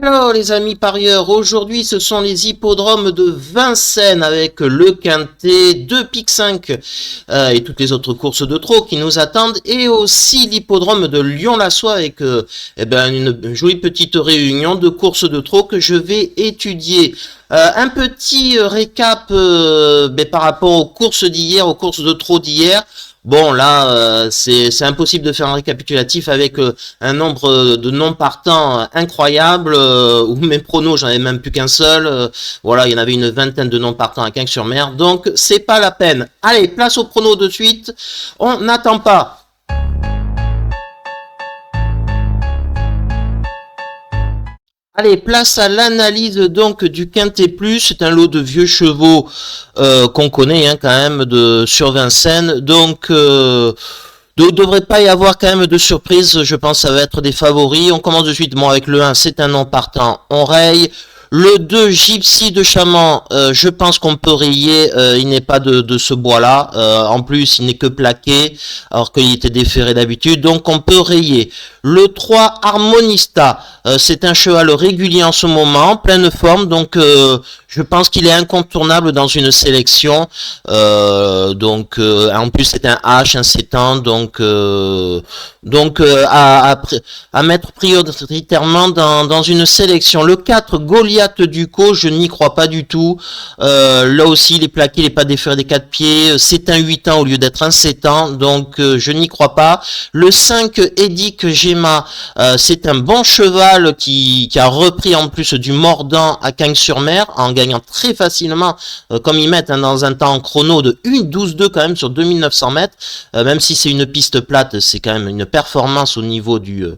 Alors les amis parieurs, aujourd'hui ce sont les hippodromes de Vincennes avec le Quintet, 2 Pic 5 et toutes les autres courses de trot qui nous attendent, et aussi l'hippodrome de Lyon-la-Soie avec une jolie petite réunion de courses de trot que je vais étudier. Un petit récap par rapport aux courses d'hier, aux courses de trot d'hier. Bon là, c'est impossible de faire un récapitulatif avec un nombre de non partants incroyable, ou mes pronos, j'en avais même plus qu'un seul. Voilà, il y en avait une vingtaine de non partants à Quinques-sur-Mer, donc c'est pas la peine. Allez, place au pronos de suite, on n'attend pas. Allez, place à l'analyse donc du Quintet Plus. C'est un lot de vieux chevaux qu'on connaît quand même sur Vincennes. Donc, ne devrait pas y avoir quand même de surprise. Je pense que ça va être des favoris. On commence de suite avec le 1, c'est un non partant. On raye. Le 2, Gypsy de Chaman, je pense qu'on peut rayer, il n'est pas de ce bois-là, en plus il n'est que plaqué, alors qu'il était déféré d'habitude, donc on peut rayer. Le 3, Harmonista, c'est un cheval régulier en ce moment, pleine forme, donc je pense qu'il est incontournable dans une sélection, en plus c'est un H, un 7 ans, donc à mettre prioritairement dans une sélection. Le 4, Goliath Ducos, je n'y crois pas du tout. Là aussi, il est plaqué, il n'est pas déféré des 4 pieds. C'est un 8 ans au lieu d'être un 7 ans, donc je n'y crois pas. Le 5, Edic Gemma, c'est un bon cheval qui a repris en plus du mordant à Quinques-sur-Mer en gagnant très facilement, comme ils mettent dans un temps chrono de 1,12,2 quand même sur 2900 mètres. Même si c'est une piste plate, c'est quand même une performance au niveau du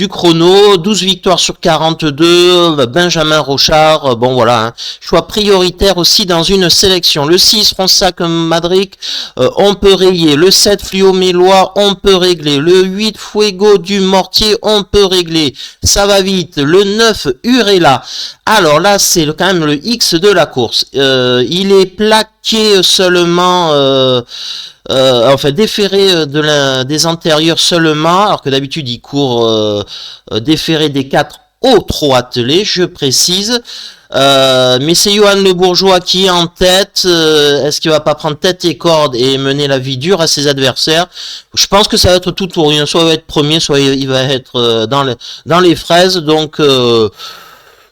chrono. 12 victoires sur 42, Benjamin Rochard, bon voilà, choix prioritaire aussi dans une sélection. Le 6, Fronsac Madric, on peut rayer. Le 7, Fluo Mélois, on peut régler. Le 8, Fuego du Mortier, on peut régler. Ça va vite. Le 9, Urella. Alors là, c'est quand même le X de la course. Il est plaqué seulement... déféré des antérieurs seulement, alors que d'habitude il court déféré des 4 au trot attelé, je précise. Mais c'est Johan Le Bourgeois qui est en tête. Est-ce qu'il va pas prendre tête et corde et mener la vie dure à ses adversaires? Je pense que ça va être tout ou rien. Soit il va être premier, soit il va être dans les fraises. Donc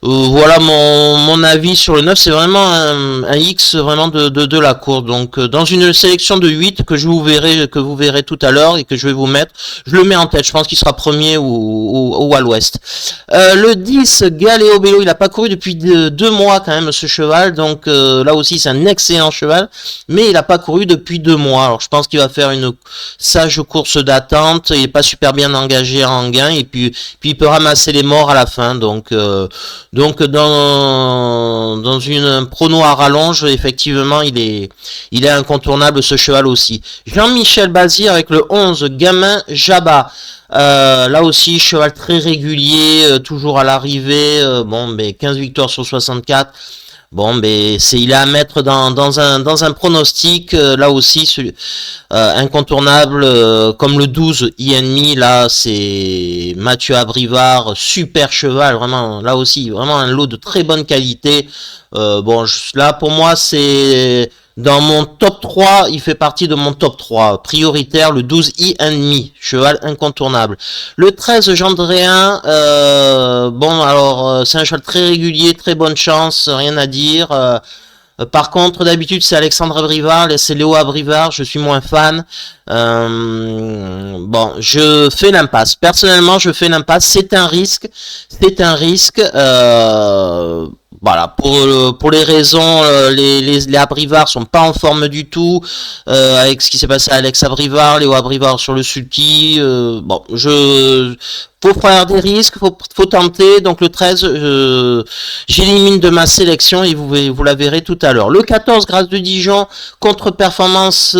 voilà mon avis sur le 9, c'est vraiment un X vraiment de la course. Donc dans une sélection de 8 que vous verrez tout à l'heure et que je vais vous mettre, je le mets en tête. Je pense qu'il sera premier ou à l'ouest. Le 10, Galéo Bello, il a pas couru depuis 2 mois quand même ce cheval, donc là aussi c'est un excellent cheval, mais il a pas couru depuis 2 mois. Alors je pense qu'il va faire une sage course d'attente. Il est pas super bien engagé en gain, et puis il peut ramasser les morts à la fin. Donc dans une prono à rallonge, effectivement, il est incontournable ce cheval aussi. Jean-Michel Bazir avec le 11, Gamin Jabba. Là aussi, cheval très régulier, toujours à l'arrivée. 15 victoires sur 64. Il est à mettre dans un pronostic, là aussi, incontournable, comme le 12, Ennemi, là, c'est Mathieu Abrivard, super cheval, vraiment, là aussi, vraiment un lot de très bonne qualité. Là, pour moi, c'est... Dans mon top 3, il fait partie de mon top 3. Prioritaire, le 12 Ennemi, cheval incontournable. Le 13 Gendréen, c'est un cheval très régulier, très bonne chance, rien à dire. Par contre, d'habitude, c'est Alexandre Abrivard, c'est Léo Abrivard, je suis moins fan. Je fais l'impasse. Personnellement, je fais l'impasse. C'est un risque. Voilà, pour les raisons, les Abrivard sont pas en forme du tout, avec ce qui s'est passé à Alex Abrivard, Léo Abrivard sur le sulky. Faut prendre des risques, faut tenter. Donc le 13, j'élimine de ma sélection et vous la verrez tout à l'heure. Le 14, Grâce de Dijon, contre-performance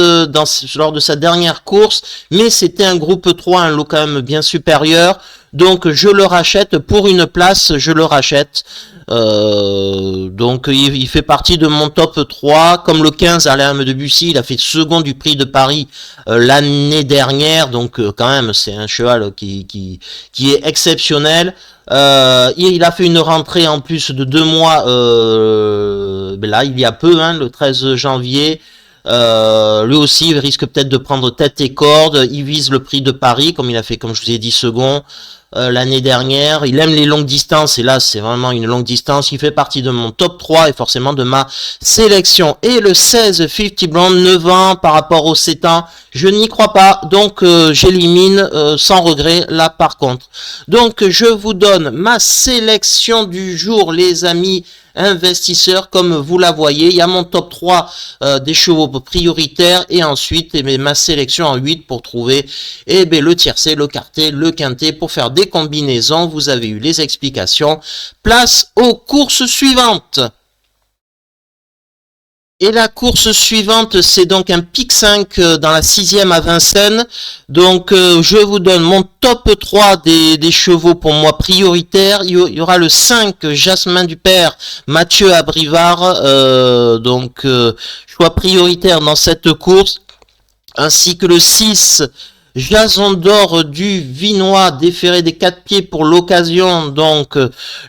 lors de sa dernière course, mais c'était un groupe 3, un lot quand même bien supérieur. Donc je le rachète pour une place, je le rachète. Donc il fait partie de mon top 3, comme le 15 Alain Debussy, il a fait second du prix de Paris l'année dernière, donc quand même c'est un cheval qui est exceptionnel. Il a fait une rentrée en plus de 2 mois là il y a peu, hein, le 13 janvier. Lui aussi il risque peut-être de prendre tête et corde, il vise le prix de Paris comme il a fait, comme je vous ai dit, second l'année dernière. Il aime les longues distances et là c'est vraiment une longue distance. Il fait partie de mon top 3 et forcément de ma sélection. Et le 16 50 Blonde, 9 ans par rapport aux 7 ans, je n'y crois pas, donc j'élimine sans regret là par contre. Donc je vous donne ma sélection du jour les amis investisseurs, comme vous la voyez. Il y a mon top 3 des chevaux prioritaires et ensuite ma sélection en 8 pour trouver le tiercé, le quarté, le quinté pour faire des combinaisons. Vous avez eu les explications. Place aux courses suivantes. Et la course suivante, c'est donc un pic 5 dans la 6e à Vincennes. Donc, je vous donne mon top 3 des chevaux pour moi prioritaires. Il y aura le 5, Jasmin du Père, Mathieu Abrivard. Choix prioritaire dans cette course. Ainsi que le 6, Jason d'or du Vinois, déféré des 4 pieds pour l'occasion, donc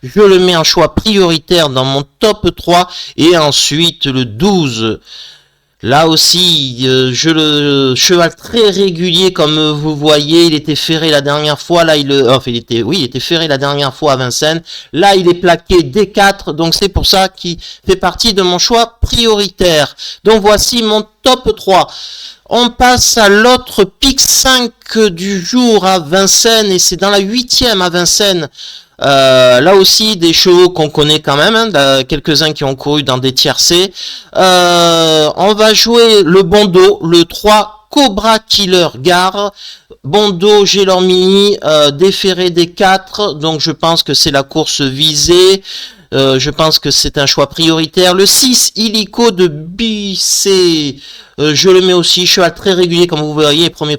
je le mets en choix prioritaire dans mon top 3, et ensuite le 12, là aussi, cheval très régulier comme vous voyez, il était ferré la dernière fois, là il était ferré la dernière fois à Vincennes, là il est plaqué D4, donc c'est pour ça qu'il fait partie de mon choix prioritaire. Donc voici mon top 3. On passe à l'autre pic 5 du jour à Vincennes, et c'est dans la 8e à Vincennes. Là aussi des chevaux qu'on connaît quand même, hein, quelques-uns qui ont couru dans des tiercés. On va jouer le Bondo, le 3 Cobra Killer Gare. Bondo, Gélormini, déféré des 4, donc je pense que c'est la course visée. Je pense que c'est un choix prioritaire. Le 6, Illico de Bissé. Je le mets aussi, cheval très régulier comme vous voyez, premier,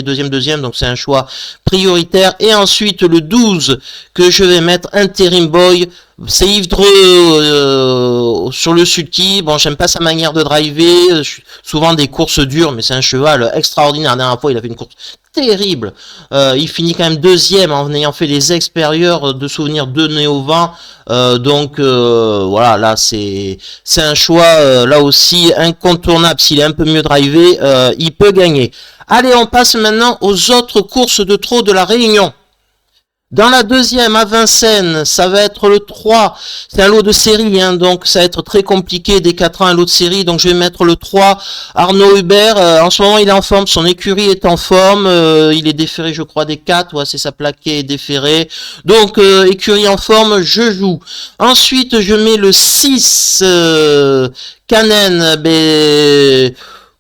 deuxième, donc c'est un choix prioritaire. Et ensuite le 12 que je vais mettre, Interim Boy, c'est Yves Dreux sur le sulky. Bon, j'aime pas sa manière de driver, souvent des courses dures, mais c'est un cheval extraordinaire. La dernière fois il a fait une course terrible, il finit quand même deuxième en ayant fait les extérieurs de souvenirs de Néo-Vent, voilà, là c'est un choix là aussi incontournable. S'il est un peu mieux drivé, il peut gagner. Allez, on passe maintenant aux autres courses de trot de la Réunion. Dans la 2e à Vincennes, ça va être le 3, c'est un lot de série, hein, donc ça va être très compliqué, des 4 ans un lot de série, donc je vais mettre le 3, Arnaud Hubert, en ce moment il est en forme, son écurie est en forme, il est déféré je crois des 4, ouais, c'est sa plaquée déférée, donc écurie en forme, je joue. Ensuite je mets le 6, Canen,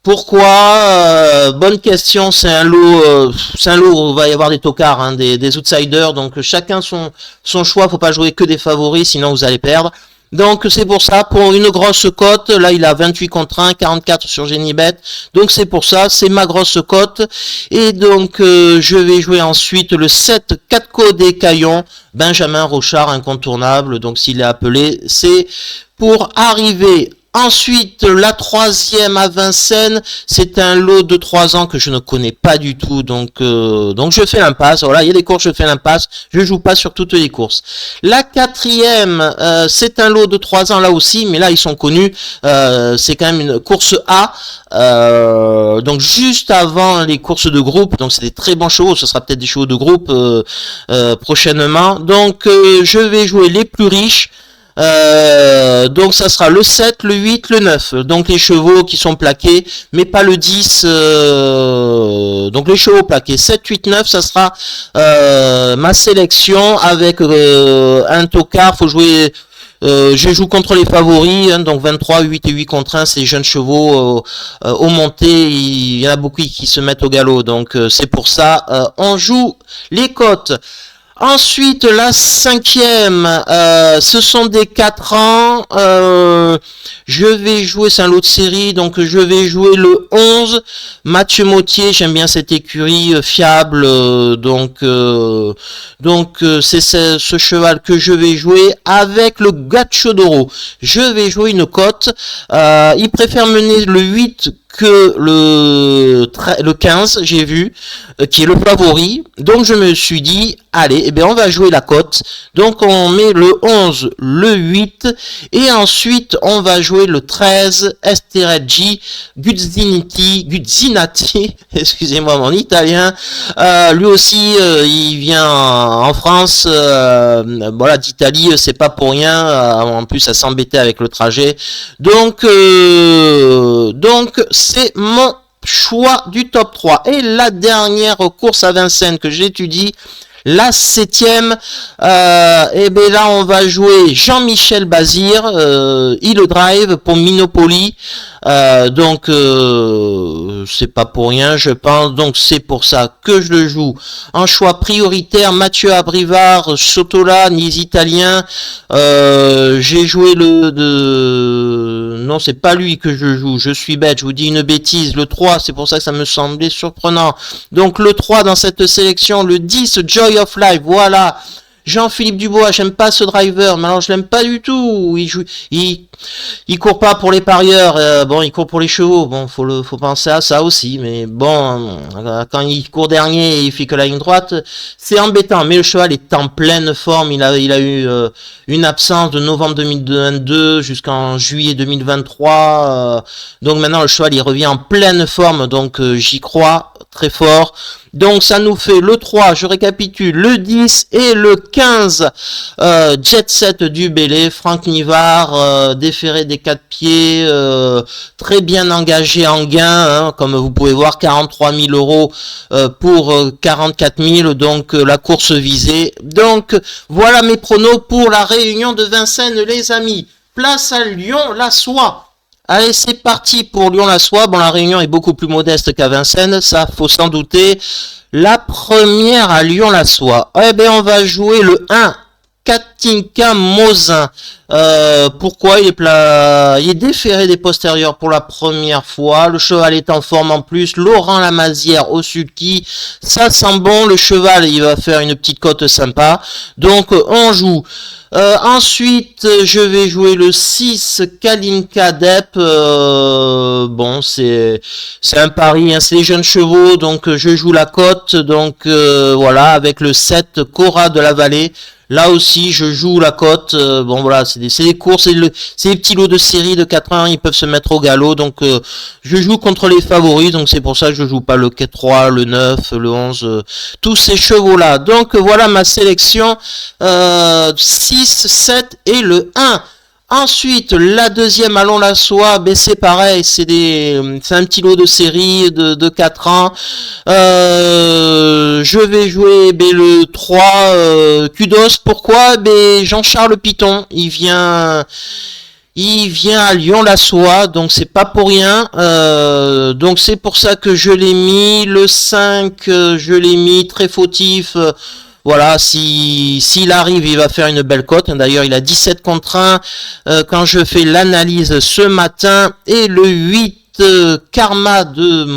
pourquoi? Bonne question. C'est un lot où il va y avoir des tocards, hein, des outsiders. Donc chacun son choix. Faut pas jouer que des favoris, sinon vous allez perdre. Donc c'est pour ça, pour une grosse cote, là il a 28 contre 1, 44 sur Genibet. Donc c'est pour ça, c'est ma grosse cote. Et donc je vais jouer ensuite le 7, 4 codes des Caillons, Benjamin Rochard incontournable. Donc s'il est appelé, c'est pour arriver. Ensuite, la 3e à Vincennes, c'est un lot de 3 ans que je ne connais pas du tout, donc je fais l'impasse. Voilà, il y a des courses, je fais l'impasse, je joue pas sur toutes les courses. La 4e, c'est un lot de 3 ans là aussi, mais là ils sont connus, c'est quand même une course A, donc juste avant les courses de groupe, donc c'est des très bons chevaux, ce sera peut-être des chevaux de groupe prochainement. Donc je vais jouer les plus riches. Donc ça sera le 7, le 8, le 9. Donc les chevaux qui sont plaqués, mais pas le 10. Donc les chevaux plaqués 7, 8, 9, ça sera ma sélection avec un tocard. Faut jouer. Je joue contre les favoris, hein, donc 23, 8 et 8 contre 1, ces jeunes chevaux au monté, il y en a beaucoup qui se mettent au galop. Donc c'est pour ça, on joue les cotes. Ensuite, la cinquième, ce sont des 4 ans. Je vais jouer, c'est un lot de série, donc je vais jouer le 11. Mathieu Mottier, j'aime bien cette écurie fiable, c'est ce cheval que je vais jouer avec le Gacciodoro. Je vais jouer une cote. Il préfère mener le 8 que le 15, j'ai vu, qui est le favori. Donc je me suis dit, allez, eh bien on va jouer la cote. Donc on met le 11, le 8, et ensuite on va jouer le 13, Estereggi, Guzzinati, excusez-moi mon italien. Lui aussi, il vient en France, voilà, d'Italie, c'est pas pour rien, en plus à s'embêter avec le trajet. Donc c'est mon choix du top 3. Et la dernière course à Vincennes que j'étudie, la 7e, et bien là on va jouer Jean-Michel Bazir, Hill Drive pour Minopoly. C'est pas pour rien, je pense. Donc c'est pour ça que je le joue en choix prioritaire. Mathieu Abrivard, Sotola, Nice Italien. J'ai joué non, c'est pas lui que je joue. Je suis bête, je vous dis une bêtise. Le 3, c'est pour ça que ça me semblait surprenant. Donc le 3 dans cette sélection, le 10, Joy of Life, voilà. Jean-Philippe Dubois, j'aime pas ce driver, mais alors je l'aime pas du tout. Il court pas pour les parieurs, bon, il court pour les chevaux. Bon, faut penser à ça aussi, mais bon, quand il court dernier et il fait que la ligne droite, c'est embêtant. Mais le cheval est en pleine forme. Il a eu une absence de novembre 2022 jusqu'en juillet 2023. Donc maintenant le cheval il revient en pleine forme. Donc j'y crois très fort. Donc ça nous fait le 3, je récapitule, le 10 et le 15, Jet Set du Bélé, Franck Nivard, déféré des 4 pieds, très bien engagé en gain, hein, comme vous pouvez voir, 43 000 euros pour 44 000, donc la course visée. Donc voilà mes pronos pour la réunion de Vincennes les amis. Place à Lyon-la-Soie. Allez, c'est parti pour Lyon-la-Soie. Bon, la réunion est beaucoup plus modeste qu'à Vincennes, ça faut s'en douter. La première à Lyon-la-Soie. Eh bien, on va jouer le 1, Katinka Mozin. Pourquoi il est déféré des postérieurs pour la première fois. Le cheval est en forme en plus. Laurent Lamazière au sulky. Ça sent bon. Le cheval, il va faire une petite cote sympa. Donc, on joue. Ensuite, je vais jouer le 6, Kalinka Dep. Bon, c'est un pari, hein, c'est les jeunes chevaux, donc je joue la cote. Donc voilà, avec le 7, Cora de la Vallée. Là aussi, je joue la cote. Bon, voilà, c'est des courses, c'est des petits lots de série de 4 ans, ils peuvent se mettre au galop. Donc, je joue contre les favoris. Donc, c'est pour ça que je joue pas le 3, le 9, le 11, tous ces chevaux-là. Donc, voilà ma sélection. 6, 7 et le 1. Ensuite, la deuxième, Allons-la-Soie, ben c'est pareil, c'est un petit lot de série de 4 ans. Je vais jouer le 3, Kudos. Pourquoi? Jean-Charles Piton, il vient à Lyon-la-Soie, donc c'est pas pour rien. Donc c'est pour ça que je l'ai mis. Le 5, je l'ai mis très fautif. Voilà, s'il arrive, il va faire une belle cote. D'ailleurs, il a 17 contre 1 quand je fais l'analyse ce matin. Et le 8, Karma de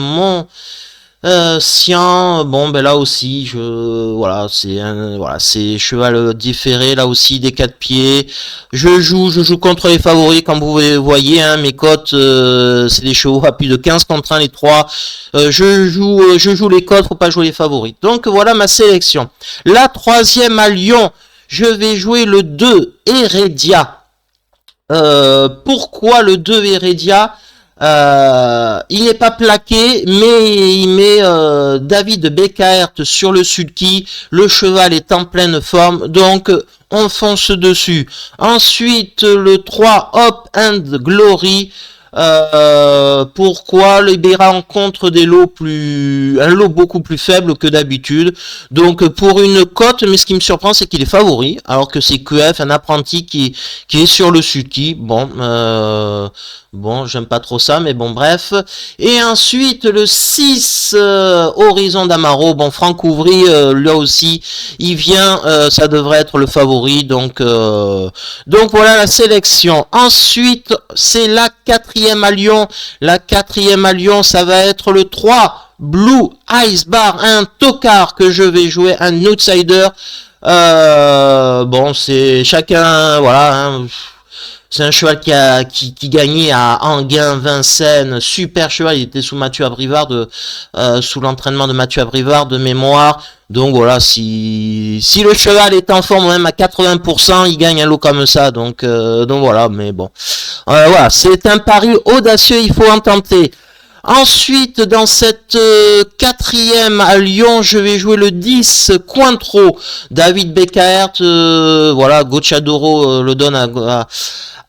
Sian. Bon, là aussi, c'est cheval différé, là aussi, des 4 pieds. Je joue contre les favoris, comme vous voyez, hein, mes cotes, c'est des chevaux à plus de 15 contre 1, les 3. Je joue les cotes, faut pas jouer les favoris. Donc, voilà ma sélection. La troisième à Lyon, je vais jouer le 2, Heredia. Pourquoi le 2 Heredia? Il n'est pas plaqué, mais il met David Bekaert sur le sulky. Le cheval est en pleine forme, donc on fonce dessus. Ensuite, le 3, Hope and Glory. Pourquoi? Il rencontre un lot beaucoup plus faible que d'habitude. Donc pour une cote, mais ce qui me surprend, c'est qu'il est favori, alors que c'est QF, un apprenti qui est sur le sulky. Bon, j'aime pas trop ça, mais bon, bref. Et ensuite, le 6, Horizon d'Amaro. Bon, Franck Ouvry, là aussi, il vient, ça devrait être le favori. Donc voilà la sélection. Ensuite, c'est la 4e à Lyon. La 4e à Lyon, ça va être le 3, Blue Ice Bar, un tocard que je vais jouer, un outsider. Bon, c'est chacun, voilà, hein. C'est un cheval qui gagnait à Anguin, Vincennes, super cheval, il était sous Mathieu Abrivard, sous l'entraînement de Mathieu Abrivard de mémoire. Donc voilà, si le cheval est en forme même à 80%, il gagne un lot comme ça. Donc voilà, mais bon. Voilà, c'est un pari audacieux, il faut en tenter. Ensuite, dans cette 4e à Lyon, je vais jouer le 10, Cointreau, David Beccaert, voilà, Gocciadoro le donne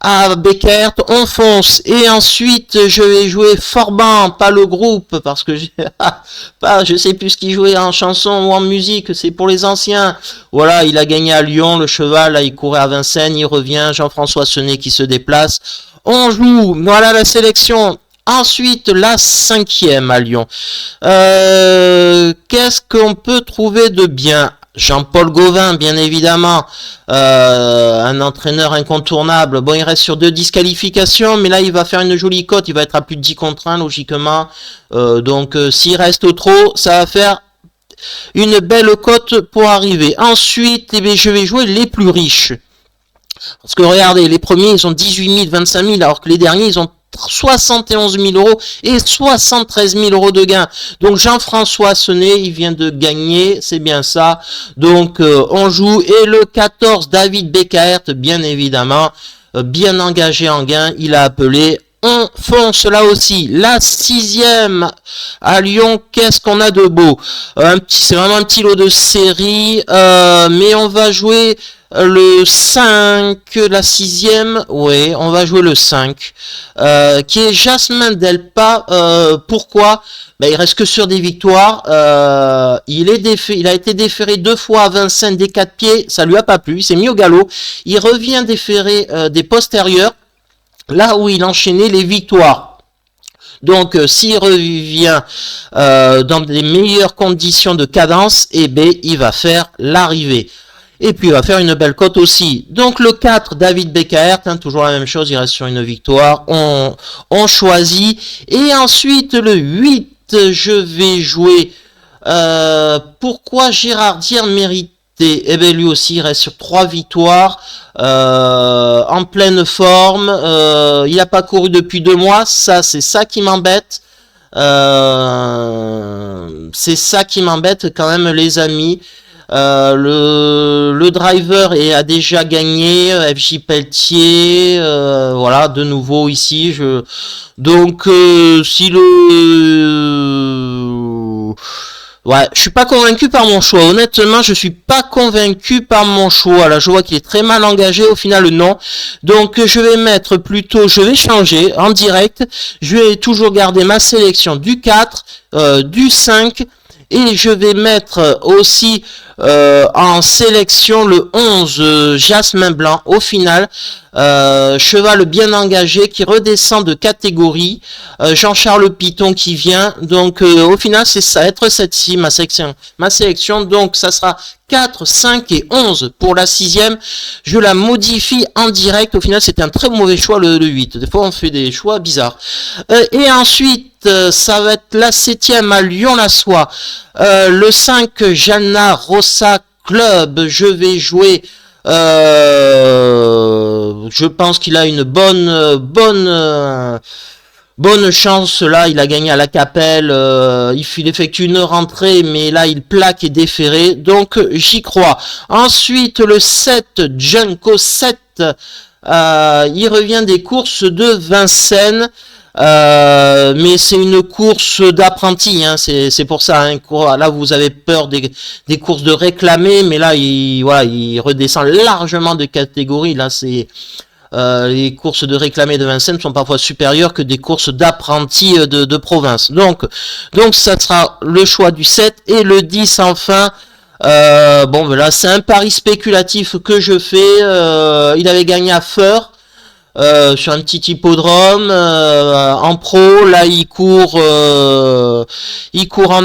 à Beccaert, on fonce. Et ensuite, je vais jouer Forban, pas le groupe, parce que je sais plus ce qu'il jouait en chanson ou en musique, c'est pour les anciens. Voilà, il a gagné à Lyon, le cheval, là, il courait à Vincennes, il revient, Jean-François Senet qui se déplace. On joue, voilà la sélection. Ensuite, la 5e à Lyon. Qu'est-ce qu'on peut trouver de bien? Jean-Paul Gauvin, bien évidemment, un entraîneur incontournable. Bon, il reste sur 2 disqualifications, mais là, il va faire une jolie cote. Il va être à plus de 10 contre 1, logiquement. Donc, s'il reste au trot, ça va faire une belle cote pour arriver. Ensuite, eh bien, je vais jouer les plus riches. Parce que regardez, les premiers, ils ont 18 000, 25 000, alors que les derniers, ils ont 71 000 euros et 73 000 euros de gain. Donc Jean-François Senet, il vient de gagner, c'est bien ça. Donc on joue. Et le 14, David Beccaert, bien évidemment, bien engagé en gain, il a appelé. On fonce là aussi. La 6e à Lyon, qu'est-ce qu'on a de beau? C'est vraiment un petit lot de série, mais on va jouer le 5, la 6e, oui, on va jouer le 5, qui est Jasmin Delpa. Pourquoi? Il reste que sur des victoires. Il a été déféré 2 fois à Vincennes des 4 pieds, ça lui a pas plu, il s'est mis au galop. Il revient déférer des postérieurs, là où il enchaînait les victoires. Donc, s'il revient dans des meilleures conditions de cadence, eh bien, il va faire l'arrivée. Et puis, il va faire une belle cote aussi. Donc, le 4, David Beccaert, toujours la même chose, il reste sur une victoire. On choisit. Et ensuite, le 8, je vais jouer. Pourquoi Gérard Dier mérite? Eh bien, lui aussi, il reste sur 3 victoires, en pleine forme. Il n'a pas couru depuis 2 mois. C'est ça qui m'embête. C'est ça qui m'embête quand même, les amis. Le driver a déjà gagné, FJ Pelletier, voilà, de nouveau ici. Donc, si ouais, je suis pas convaincu par mon choix. Honnêtement, je suis pas convaincu par mon choix. Là, je vois qu'il est très mal engagé. Au final, non. Donc, je vais changer en direct. Je vais toujours garder ma sélection du 4, du 5. Et je vais mettre aussi en sélection le 11, Jasmin Blanc, au final. Cheval bien engagé qui redescend de catégorie. Jean-Charles Piton qui vient. Donc au final, c'est ça, être celle-ci, ma sélection. Donc ça sera 4, 5 et 11 pour la 6e. Je la modifie en direct. Au final, c'était un très mauvais choix, le 8. Des fois, on fait des choix bizarres. Et ensuite, ça va être la 7e à Lyon-la-Soie. Le 5, Jana Rossa Club. Je vais jouer. Je pense qu'il a une bonne chance. Là, il a gagné à la Capelle. Il effectue une rentrée, mais là, il plaque et déféré. Donc, j'y crois. Ensuite, le 7, Junko 7. Il revient des courses de Vincennes. Mais c'est une course d'apprenti, hein, c'est pour ça, hein, là vous avez peur des courses de réclamer, mais là il redescend largement de catégorie, là c'est les courses de réclamés de Vincennes sont parfois supérieures que des courses d'apprentis de province. Donc ça sera le choix du 7 et le 10 enfin. Bon, voilà, c'est un pari spéculatif que je fais. Il avait gagné à Feur. Sur un petit hippodrome en pro, là il court en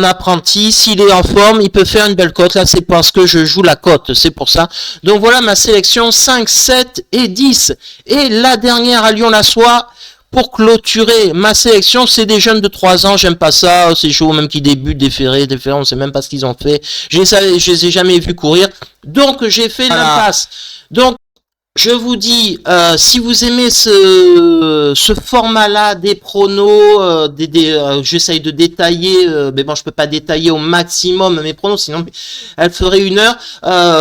apprenti. S'il est en forme, il peut faire une belle cote. Là c'est parce que je joue la cote, c'est pour ça. Donc voilà ma sélection 5, 7 et 10. Et la dernière à Lyon-la-Soie. Pour clôturer ma sélection, c'est des jeunes de 3 ans, j'aime pas ça, c'est chaud, même qui débutent, des ferrés, on sait même pas ce qu'ils ont fait. Je les ai jamais vus courir. Donc j'ai fait l'impasse. Donc je vous dis, si vous aimez ce format-là des pronos, j'essaye de détailler, mais bon, je peux pas détailler au maximum mes pronos, sinon elle ferait 1 heure.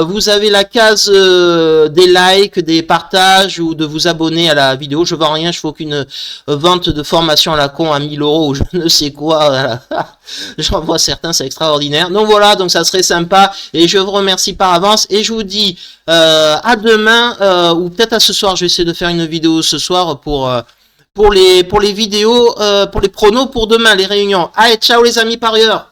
Vous avez la case des likes, des partages ou de vous abonner à la vidéo. Je vends rien, je fais aucune vente de formation à la con à 1000 € ou je ne sais quoi. Voilà. J'en vois certains, c'est extraordinaire. Donc voilà, donc ça serait sympa et je vous remercie par avance et je vous dis à demain ou peut-être à ce soir. Je vais essayer de faire une vidéo ce soir pour les vidéos, pour les pronos pour demain, les réunions. Allez, ciao les amis parieurs.